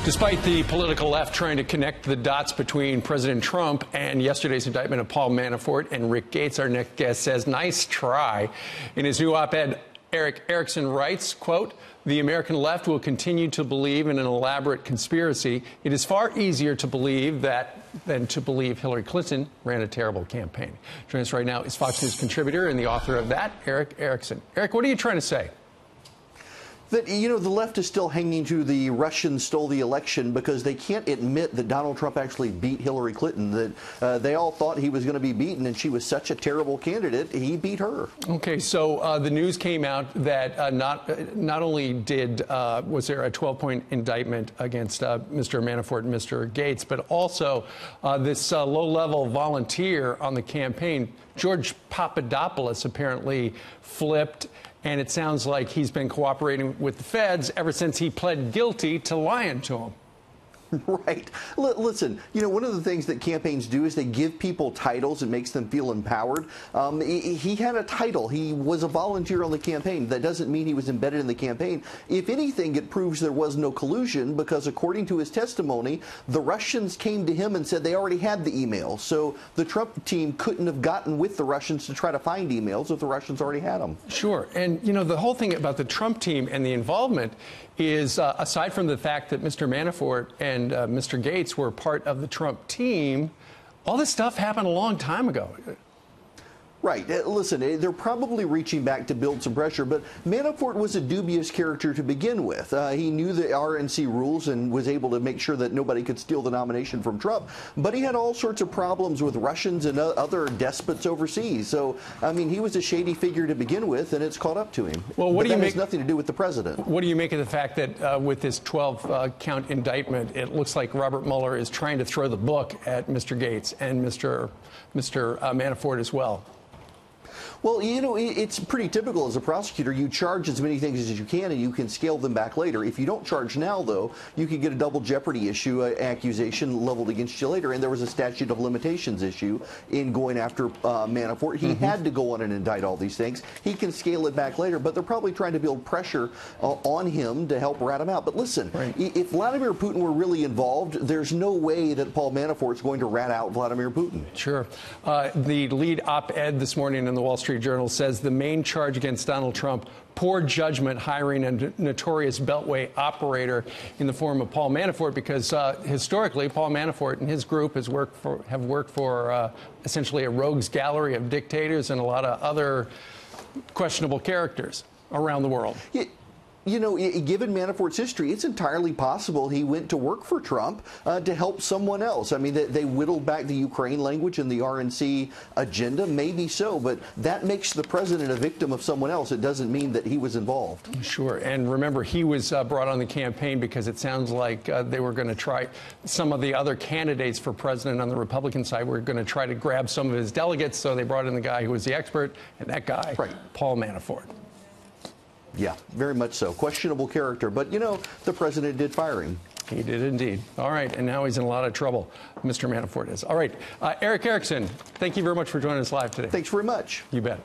Despite the political left trying to connect the dots between President Trump and yesterday's indictment of Paul Manafort and Rick Gates, our next guest says, nice try. In his new op-ed, Erickson writes, quote, "The American left will continue to believe in an elaborate conspiracy. It is far easier to believe that than to believe Hillary Clinton ran a terrible campaign." Joining us right now is Fox News contributor and the author of that, Erickson. Eric, what are you trying to say? That, the left is still hanging to the Russians stole the election because they can't admit that Donald Trump actually beat Hillary Clinton, that they all thought he was going to be beaten, and she was such a terrible candidate, he beat her. Okay, so the news came out that not only was there a 12-point indictment against Mr. Manafort and Mr. Gates, but also this low-level volunteer on the campaign, George Papadopoulos, apparently flipped. And it sounds like he's been cooperating with the feds ever since he pled guilty to lying to them. Right. Listen, one of the things that campaigns do is they give people titles. It makes them feel empowered. He had a title. He was a volunteer on the campaign. That doesn't mean he was embedded in the campaign. If anything, it proves there was no collusion because, according to his testimony, the Russians came to him and said they already had the email. So the Trump team couldn't have gotten with the Russians to try to find emails if the Russians already had them. Sure. And, the whole thing about the Trump team and the involvement is, aside from the fact that Mr. Manafort and Mr. Gates were part of the Trump team, all this stuff happened a long time ago. Right. Listen, they're probably reaching back to build some pressure, but Manafort was a dubious character to begin with. He knew the RNC rules and was able to make sure that nobody could steal the nomination from Trump, but he had all sorts of problems with Russians and other despots overseas. So, he was a shady figure to begin with, and it's caught up to him. Well, what do you make? That has nothing to do with the president. What do you make of the fact that with this 12-count indictment, it looks like Robert Mueller is trying to throw the book at Mr. Gates and Mr. Manafort as well? Well, it's pretty typical as a prosecutor. You charge as many things as you can, and you can scale them back later. If you don't charge now, though, you could get a double jeopardy accusation leveled against you later. And there was a statute of limitations issue in going after Manafort. He had to go on and indict all these things. He can scale it back later, but they're probably trying to build pressure on him to help rat him out. But listen, if Vladimir Putin were really involved, there's no way that Paul Manafort's going to rat out Vladimir Putin. Sure. The lead op-ed this morning in the Wall Street Journal says the main charge against Donald Trump, poor judgment hiring a notorious Beltway operator in the form of Paul Manafort, because historically Paul Manafort and his group have worked for essentially a rogues gallery of dictators and a lot of other questionable characters around the world. Given Manafort's history, it's entirely possible he went to work for Trump to help someone else. They whittled back the Ukraine language in the RNC agenda, maybe so, but that makes the president a victim of someone else. It doesn't mean that he was involved. Sure. And remember, he was brought on the campaign because it sounds like they were going to try, some of the other candidates for president on the Republican side were going to try to grab some of his delegates, so they brought in the guy who was the expert, and that guy, Paul Manafort. Yeah, very much so. Questionable character. But, the president did fire him. He did indeed. All right. And now he's in a lot of trouble. Mr. Manafort is. All right. Erick Erickson, thank you very much for joining us live today. Thanks very much. You bet.